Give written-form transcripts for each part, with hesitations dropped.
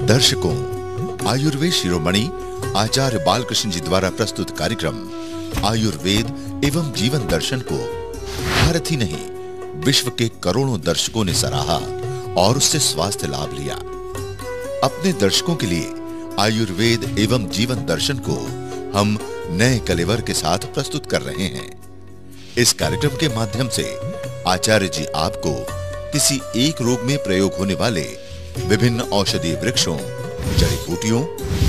दर्शकों, आयुर्वेद शिरोमणि आचार्य बालकृष्ण जी द्वारा प्रस्तुत कार्यक्रम आयुर्वेद एवं जीवन दर्शन को भारत ही नहीं विश्व के करोड़ों दर्शकों ने सराहा और उससे स्वास्थ्य लाभ लिया। अपने दर्शकों के लिए आयुर्वेद एवं जीवन दर्शन को हम नए कलेवर के साथ प्रस्तुत कर रहे हैं। इस कार्यक्रम के माध्यम से आचार्य जी आपको किसी एक रोग में प्रयोग होने वाले विभिन्न औषधीय वृक्षों, जड़ी बूटियों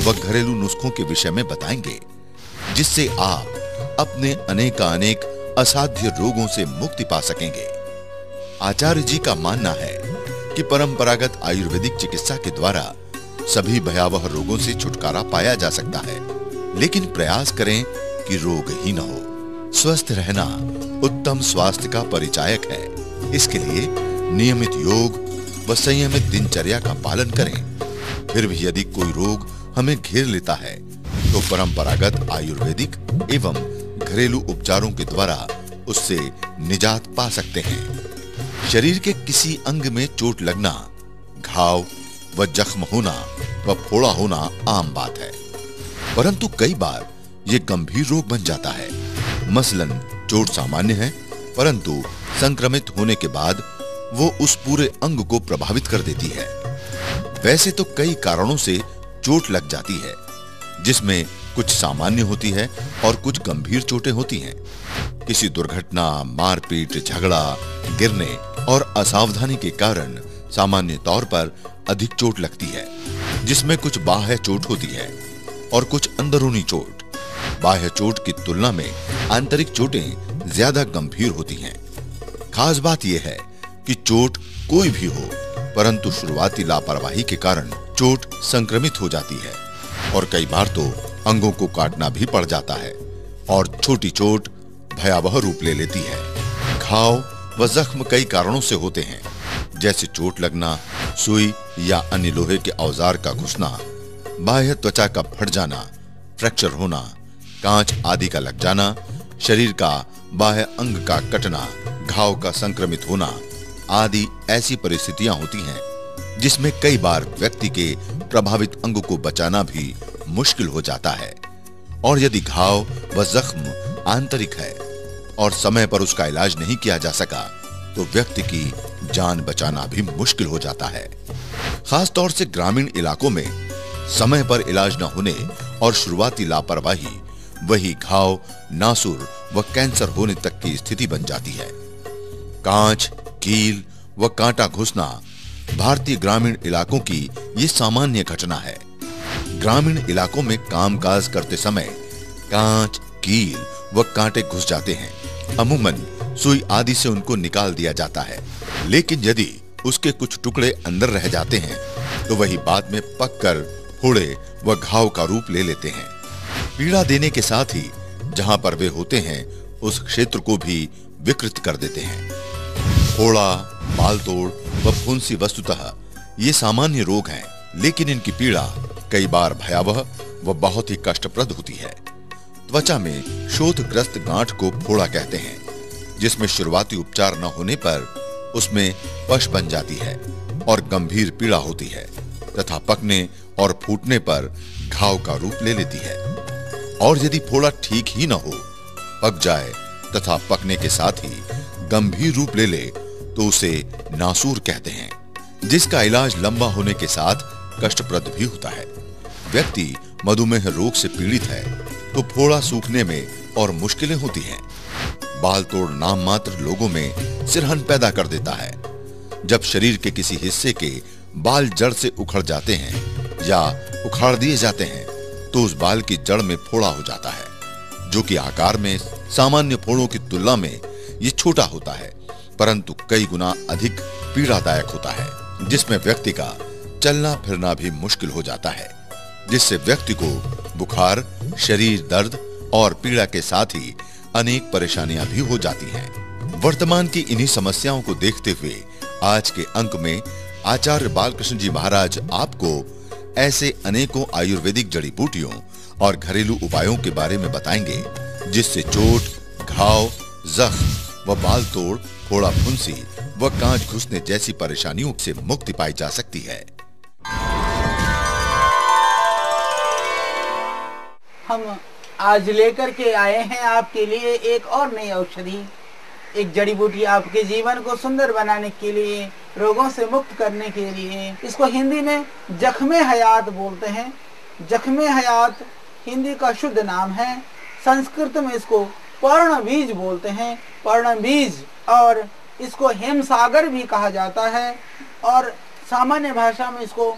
व घरेलू नुस्खों के विषय में बताएंगे, जिससे आप अपने अनेकानेक असाध्य रोगों से मुक्ति पा सकेंगे। आचार्य जी का मानना है कि परंपरागत आयुर्वेदिक चिकित्सा के द्वारा सभी भयावह रोगों से छुटकारा पाया जा सकता है, लेकिन प्रयास करें कि रोग ही न हो। स्वस्थ रहना उत्तम स्वास्थ्य का परिचायक है। इसके लिए नियमित योग व संयमित दिनचर्या का पालन करें। फिर भी यदि कोई रोग हमें घेर लेता है तो परंपरागत आयुर्वेदिक एवं घरेलू उपचारों के द्वारा उससे निजात पा सकते हैं। शरीर के किसी अंग में चोट लगना, घाव व जख्म होना व फोड़ा होना आम बात है, परंतु कई बार ये गंभीर रोग बन जाता है। मसलन चोट सामान्य है, परंतु संक्रमित होने के बाद वो उस पूरे अंग को प्रभावित कर देती है। वैसे तो कई कारणों से चोट लग जाती है, जिसमें कुछ सामान्य होती है और कुछ गंभीर चोटें होती हैं। किसी दुर्घटना, मारपीट, झगड़ा, गिरने और असावधानी के कारण सामान्य तौर पर अधिक चोट लगती है, जिसमें कुछ बाह्य चोट होती है और कुछ अंदरूनी चोट। बाह्य चोट की तुलना में आंतरिक चोटें ज्यादा गंभीर होती हैं। खास बात यह है कि चोट कोई भी हो, परंतु शुरुआती लापरवाही के कारण चोट संक्रमित हो जाती है और कई बार तो अंगों को काटना भी पड़ जाता है और छोटी चोट भयावह रूप ले लेती है। घाव व जख्म कई कारणों से होते हैं, जैसे चोट लगना, सुई या अन्य लोहे के औजार का घुसना, बाह्य त्वचा का फट जाना, फ्रैक्चर होना, कांच आदि का लग जाना, शरीर का बाह्य अंग का कटना, घाव का संक्रमित होना आदि ऐसी परिस्थितियां होती हैं जिसमें कई बार व्यक्ति के प्रभावित अंग को बचाना भी मुश्किल हो जाता है। और यदि घाव व जख्म आंतरिक है और समय पर उसका इलाज नहीं किया जा सका तो व्यक्ति की जान बचाना भी मुश्किल हो जाता है। खास तौर से ग्रामीण इलाकों में समय पर इलाज न होने और शुरुआती लापरवाही वही घाव, नासूर व कैंसर होने तक की स्थिति बन जाती है। कांच, कील व कांटा घुसना भारतीय ग्रामीण इलाकों की ये सामान्य घटना है। ग्रामीण इलाकों में कामकाज करते समय कांच, कील व कांटे घुस जाते हैं। अमूमन सुई आदि से उनको निकाल दिया जाता है, लेकिन यदि उसके कुछ टुकड़े अंदर रह जाते हैं तो वही बाद में पककर फोड़े व घाव का रूप ले लेते हैं। पीड़ा देने के साथ ही जहां पर वे होते हैं उस क्षेत्र को भी विकृत कर देते हैं। फोड़ा, बाल तोड़ व फुंसी वस्तुतः ये सामान्य रोग हैं, लेकिन इनकी पीड़ा कई बार भयावह व बहुत ही कष्टप्रद होती है। त्वचा में शोथग्रस्त गांठ को फोड़ा कहते हैं, जिसमें शुरुआती उपचार न होने पर उसमें पश बन जाती है और गंभीर पीड़ा होती है तथा पकने और फूटने पर घाव का रूप ले लेती है। और यदि फोड़ा ठीक ही न हो, पक जाए तथा पकने के साथ ही गंभीर रूप ले ले तो उसे नासूर कहते हैं, जिसका इलाज लंबा होने के साथ कष्टप्रद भी होता है। व्यक्ति मधुमेह रोग से पीड़ित है तो फोड़ा सूखने में और मुश्किलें होती हैं। बाल तोड़ नाम मात्र लोगों में सिरहन पैदा कर देता है। जब शरीर के किसी हिस्से के बाल जड़ से उखड़ जाते हैं या उखाड़ दिए जाते हैं तो उस बाल की जड़ में फोड़ा हो जाता है, जो कि आकार में सामान्य फोड़ों की तुलना में ये छोटा होता है, परंतु कई गुना अधिक पीड़ादायक होता है, जिसमें व्यक्ति का चलना फिरना भी मुश्किल हो जाता है, जिससे व्यक्ति को बुखार, शरीर दर्द और पीड़ा के साथ ही अनेक परेशानियां भी हो जाती हैं। वर्तमान की इन्हीं समस्याओं को देखते हुए आज के अंक में आचार्य बालकृष्ण जी महाराज आपको ऐसे अनेकों आयुर्वेदिक जड़ी बूटियों और घरेलू उपायों के बारे में बताएंगे, जिससे चोट, घाव, जख्म व बाल तोड़, फोड़ा, फुंसी व कांच घुसने जैसी परेशानियों से मुक्ति पाई जा सकती है। हम आज लेकर के आए हैं आपके लिए एक और नई औषधि, एक जड़ी बूटी आपके जीवन को सुंदर बनाने के लिए, रोगों से मुक्त करने के लिए। इसको हिंदी में जख्मे हयात बोलते हैं। जख्मे हयात हिंदी का शुद्ध नाम है। संस्कृत में इसको पर्ण बीज बोलते हैं, पर्ण बीज, और इसको हेमसागर भी कहा जाता है, और सामान्य भाषा में इसको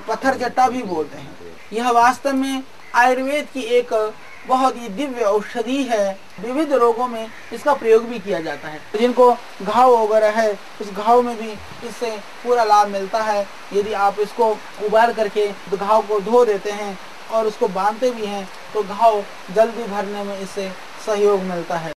पत्थर चट्टा भी बोलते हैं। यह वास्तव में आयुर्वेद की एक बहुत ही दिव्य औषधि है। विविध रोगों में इसका प्रयोग भी किया जाता है। जिनको घाव वगैरह है, उस घाव में भी इससे पूरा लाभ मिलता है। यदि आप इसको उबाल करके तो घाव को धो देते हैं और उसको बांधते भी हैं तो घाव जल्दी भरने में इससे सहयोग मिलता है।